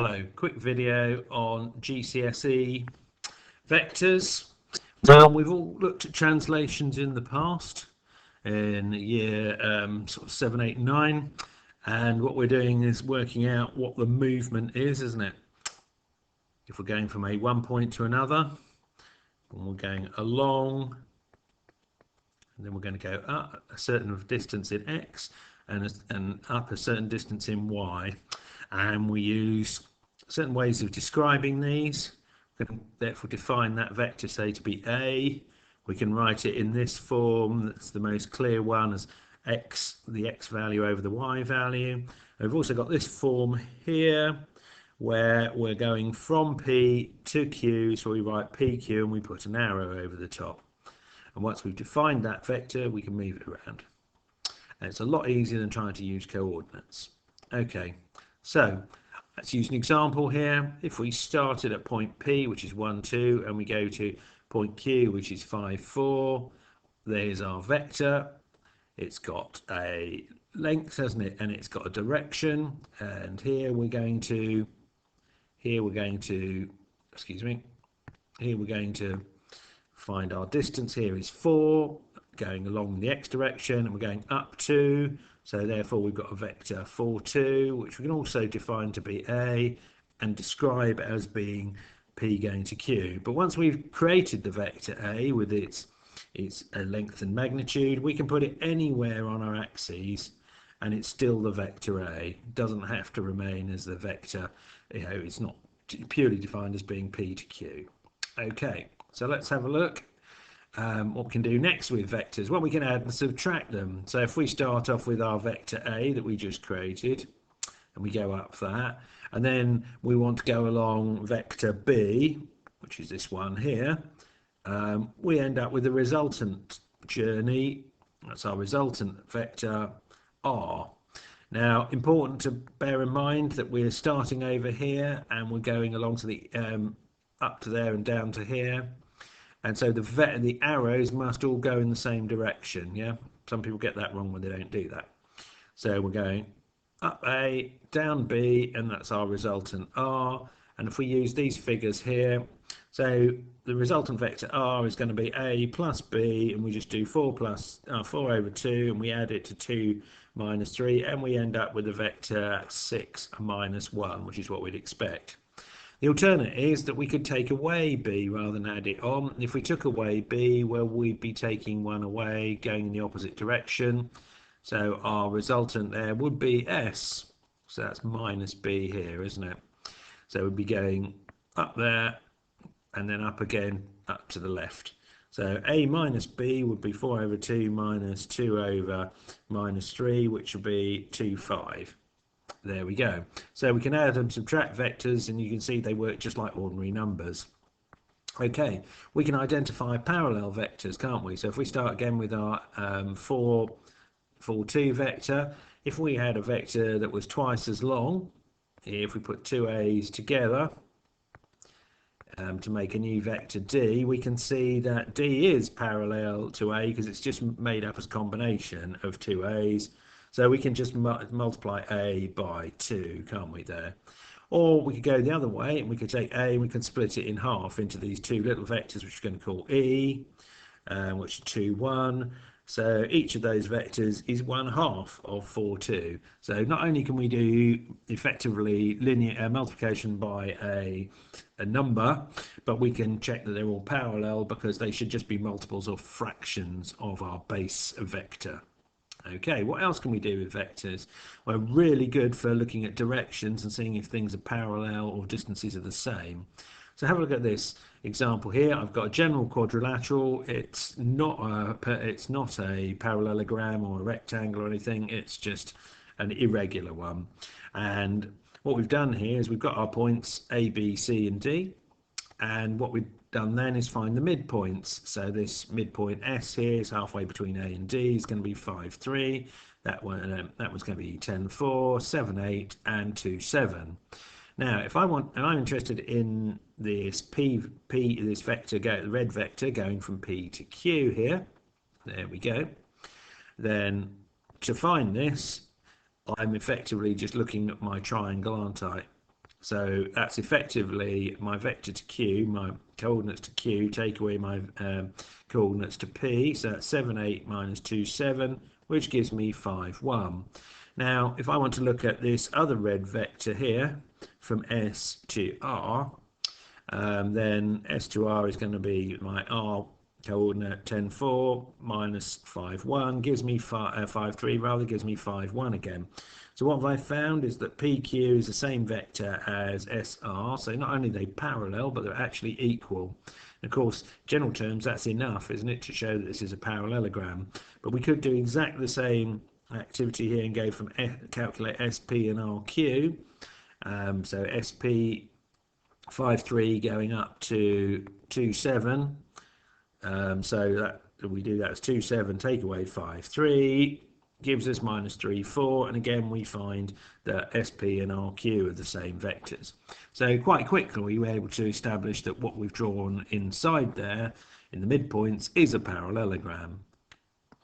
Hello, quick video on GCSE vectors. We've all looked at translations in the past in year sort of 7, 8, 9, and what we're doing is working out what the movement is, isn't it? If we're going from one point to another, and we're going along, and then we're going to go up a certain distance in X and up a certain distance in Y, and we use certain ways of describing these. We can therefore define that vector, say, to be A. We can write it in this form, that's the most clear one, as x, the x value over the y value. And we've also got this form here where we're going from P to Q, so we write PQ and we put an arrow over the top. And once we've defined that vector, we can move it around. And it's a lot easier than trying to use coordinates. Okay, so let's use an example here. If we started at point P, which is 1, 2, and we go to point Q, which is 5, 4, there's our vector. It's got a length, hasn't it? And it's got a direction. And here we're going to, excuse me, here we're going to find our distance. Here is 4, going along the x direction, and we're going up 2. So therefore we've got a vector 4, 2, which we can also define to be A and describe as being P going to Q. But once we've created the vector A with its length and magnitude, we can put it anywhere on our axes and it's still the vector A. It doesn't have to remain as the vector, it's not purely defined as being P to Q. Okay, so let's have a look. What we can do next with vectors, well, we can add and subtract them. So if we start off with our vector A that we just created and we go up that, and then we want to go along vector B, which is this one here, we end up with a resultant journey. That's our resultant vector R. Now, important to bear in mind that we're starting over here and we're going along to the up to there and down to here. And so the arrows must all go in the same direction. Yeah, some people get that wrong when they don't do that. So we're going up A, down B, and that's our resultant R. And if we use these figures here, so the resultant vector R is going to be A plus B, and we just do 4 over 2, and we add it to 2 minus 3, and we end up with a vector 6 minus 1, which is what we'd expect. The alternate is that we could take away B rather than add it on. If we took away B, well, we'd be taking 1 away, going in the opposite direction. So our resultant there would be S. So that's minus B here, isn't it? So we'd be going up there and then up again, up to the left. So A minus B would be 4 over 2 minus 2 over minus 3, which would be 2, 5. There we go. So we can add and subtract vectors, and you can see they work just like ordinary numbers. Okay, we can identify parallel vectors, can't we? So if we start again with our 4, 4, 2 vector, if we had a vector that was twice as long, if we put two A's together to make a new vector D, we can see that D is parallel to A because it's just made up as a combination of two A's. So we can just multiply A by 2, can't we there? Or we could go the other way and we could take A and we can split it in half into these two little vectors, which we're going to call E, which is 2, 1. So each of those vectors is 1/2 of 4, 2. So not only can we do effectively linear multiplication by a number, but we can check that they're all parallel because they should just be multiples or fractions of our base vector. Okay, what else can we do with vectors? Well, really good for looking at directions and seeing if things are parallel or distances are the same. So have a look at this example here. I've got a general quadrilateral. It's not a parallelogram or a rectangle or anything. It's just an irregular one. And what we've done here is we've got our points A, B, C, and D. And what we've done then is find the midpoints. So this midpoint S here is halfway between A and D. Is going to be 5, 3. That one's going to be 10, 4, 7, 8, and 2, 7. Now, if I want, and I'm interested in this this vector, the red vector going from P to Q here. There we go. Then to find this, I'm effectively just looking at my triangle, aren't I? So that's effectively my vector to Q, my coordinates to Q, take away my coordinates to P. So that's 7, 8 minus 2, 7, which gives me 5, 1. Now, if I want to look at this other red vector here, from S to R, then S to R is going to be my R coordinate 10, 4 minus 5, 1 gives me 5, 3 rather, gives me 5, 1 again. So what have I found is that PQ is the same vector as SR, so not only are they parallel, but they're actually equal. Of course, general terms, that's enough, isn't it, to show that this is a parallelogram. But we could do exactly the same activity here and go from calculate SP and RQ. So SP 5, 3 going up to 2, 7. So that we do that as 2, 7, take away 5, 3. Gives us minus 3, 4, and again we find that SP and RQ are the same vectors. So quite quickly we were able to establish that what we've drawn inside there in the midpoints is a parallelogram.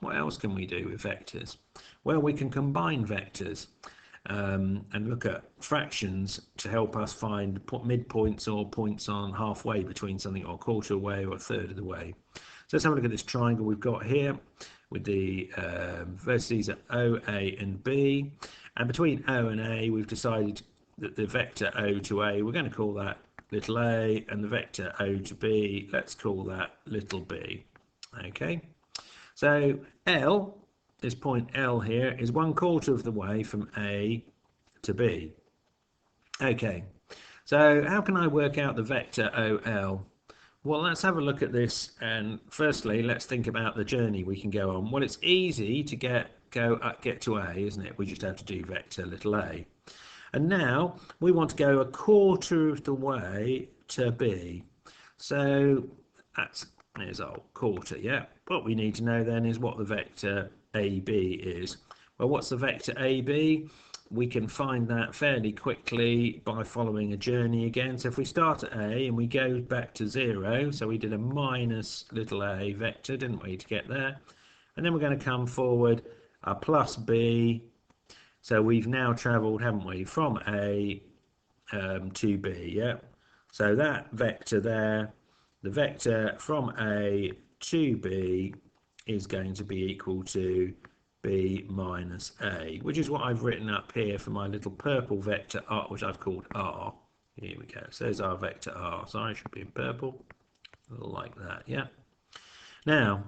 What else can we do with vectors? Well, we can combine vectors and look at fractions to help us find midpoints or points on halfway between something, or a quarter way or a third of the way. So let's have a look at this triangle we've got here with the vertices at O, A and B, and between O and A we've decided that the vector O to A, we're going to call that little a, and the vector O to B, let's call that little b. Okay, so L, this point L here, is 1/4 of the way from A to B. Okay, so how can I work out the vector OL? Well, let's have a look at this, and firstly let's think about the journey we can go on. Well, it's easy to get to A, isn't it? We just have to do vector little a. And now we want to go 1/4 of the way to B. So there's our quarter, yeah. What we need to know then is what the vector AB is. Well, what's the vector AB? We can find that fairly quickly by following a journey again. So if we start at A and we go back to 0, so we did a minus little a vector, didn't we, to get there? And then we're going to come forward a plus B. So we've now travelled, haven't we, from A to B, yeah? So that vector there, the vector from A to B, is going to be equal to B minus A, which is what I've written up here for my little purple vector R, which I've called R. Here we go. So there's our vector R. Sorry, it should be in purple, like that, yeah. Now,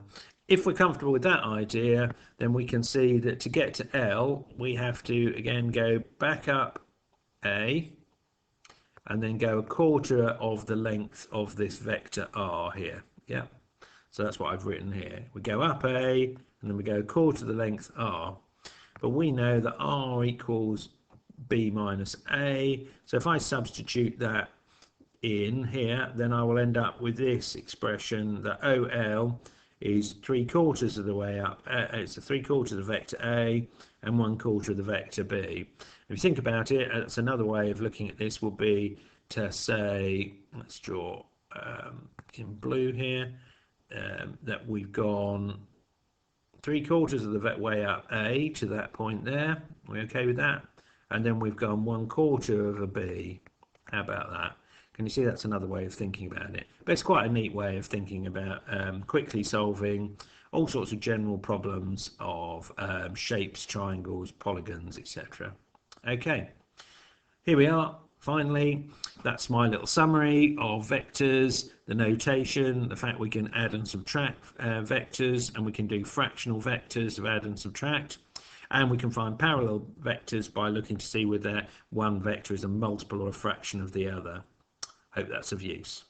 if we're comfortable with that idea, then we can see that to get to L, we have to again go back up A, and then go 1/4 of the length of this vector R here, yeah. So that's what I've written here. We go up A, and then we go 1/4 of the length R. But we know that R equals B minus A. So if I substitute that in here, then I will end up with this expression that OL is 3/4 of the way up. It's 3/4 of the vector A and 1/4 of the vector B. If you think about it, that's another way of looking at this would be to say, let's draw in blue here, that we've gone 3/4 of the way up A to that point there. We okay with that? And then we've gone 1/4 of a B. How about that? Can you see that's another way of thinking about it? But it's quite a neat way of thinking about quickly solving all sorts of general problems of shapes, triangles, polygons, etc. Okay, here we are. Finally, that's my little summary of vectors, the notation, the fact we can add and subtract vectors, and we can do fractional vectors of add and subtract, and we can find parallel vectors by looking to see whether one vector is a multiple or a fraction of the other. Hope that's of use.